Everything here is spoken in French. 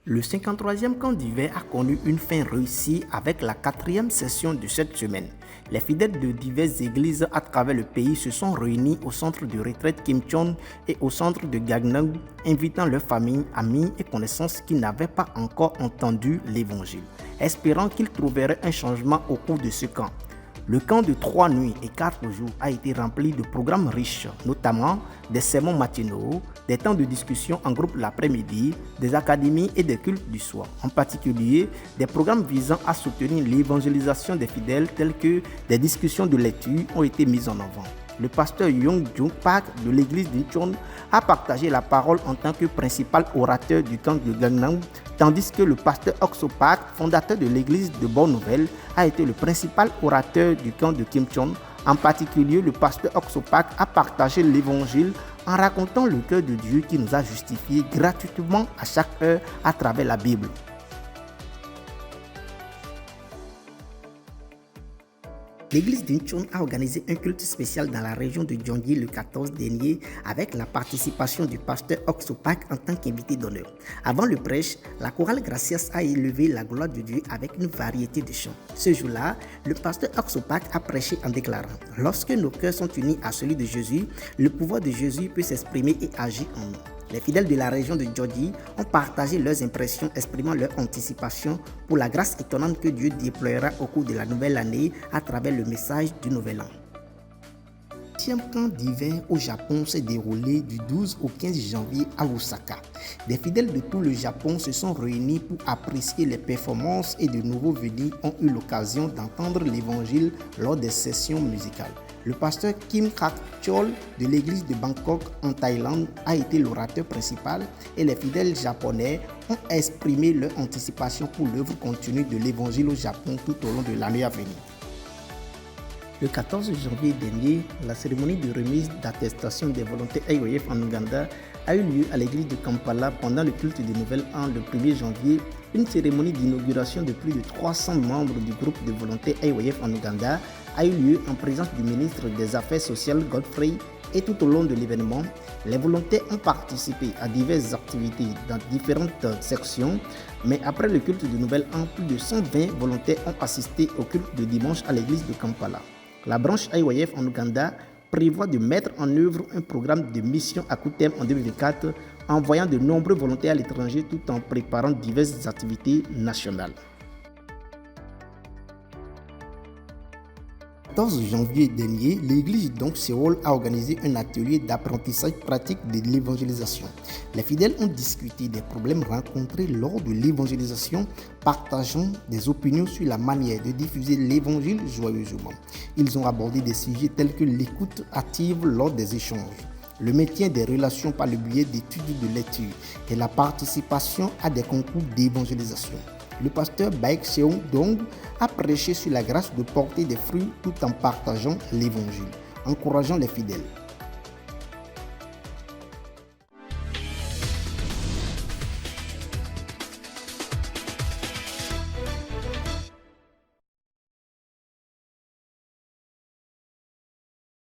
Le 53e camp d'hiver a connu une fin réussie avec la 4e session de cette semaine. Les fidèles de diverses églises à travers le pays se sont réunis au centre de retraite Kim Chon et au centre de Gagnam, invitant leurs familles, amis et connaissances qui n'avaient pas encore entendu l'évangile, espérant qu'ils trouveraient un changement au cours de ce camp. Le camp de 3 nuits et 4 jours a été rempli de programmes riches, notamment des sermons matinaux, des temps de discussion en groupe l'après-midi, des académies et des cultes du soir. En particulier, des programmes visant à soutenir l'évangélisation des fidèles tels que des discussions de lecture ont été mis en avant. Le pasteur Young Jung Park de l'église d'Incheon a partagé la parole en tant que principal orateur du camp de Gangnam, tandis que le pasteur Okso Park, fondateur de l'église de Bonne Nouvelle, a été le principal orateur du camp de Kim Chon. En particulier, le pasteur Okso Park a partagé l'évangile en racontant le cœur de Dieu qui nous a justifiés gratuitement à chaque heure à travers la Bible. L'église d'Incheon a organisé un culte spécial dans la région de Gyeonggi le 14 dernier avec la participation du pasteur Okso Park en tant qu'invité d'honneur. Avant le prêche, la chorale Gracias a élevé la gloire de Dieu avec une variété de chants. Ce jour-là, le pasteur Okso Park a prêché en déclarant « Lorsque nos cœurs sont unis à celui de Jésus, le pouvoir de Jésus peut s'exprimer et agir en nous. » Les fidèles de la région de Gyeonggi ont partagé leurs impressions exprimant leur anticipation pour la grâce étonnante que Dieu déploiera au cours de la nouvelle année à travers le message du Nouvel An. Le 10e camp d'hiver au Japon s'est déroulé du 12 au 15 janvier à Osaka. Des fidèles de tout le Japon se sont réunis pour apprécier les performances et de nouveaux venus ont eu l'occasion d'entendre l'évangile lors des sessions musicales. Le pasteur Kim Kak-chol de l'église de Bangkok en Thaïlande a été l'orateur principal et les fidèles japonais ont exprimé leur anticipation pour l'œuvre continue de l'évangile au Japon tout au long de l'année à venir. Le 14 janvier dernier, la cérémonie de remise d'attestation des volontés IOF en Ouganda a eu lieu à l'église de Kampala pendant le culte du Nouvel An le 1er janvier. Une cérémonie d'inauguration de plus de 300 membres du groupe de volontés IOF en Ouganda a eu lieu en présence du ministre des Affaires sociales Godfrey et tout au long de l'événement, les volontaires ont participé à diverses activités dans différentes sections, mais après le culte du Nouvel An, plus de 120 volontaires ont assisté au culte de dimanche à l'église de Kampala. La branche IYF en Ouganda prévoit de mettre en œuvre un programme de mission à court terme en 2024, envoyant de nombreux volontaires à l'étranger tout en préparant diverses activités nationales. Le 14 janvier dernier, l'église d'Ong-Séol a organisé un atelier d'apprentissage pratique de l'évangélisation. Les fidèles ont discuté des problèmes rencontrés lors de l'évangélisation, partageant des opinions sur la manière de diffuser l'évangile joyeusement. Ils ont abordé des sujets tels que l'écoute active lors des échanges, le maintien des relations par le biais d'études de lecture et la participation à des concours d'évangélisation. Le pasteur Baek Seong Dong a prêché sur la grâce de porter des fruits tout en partageant l'évangile, encourageant les fidèles.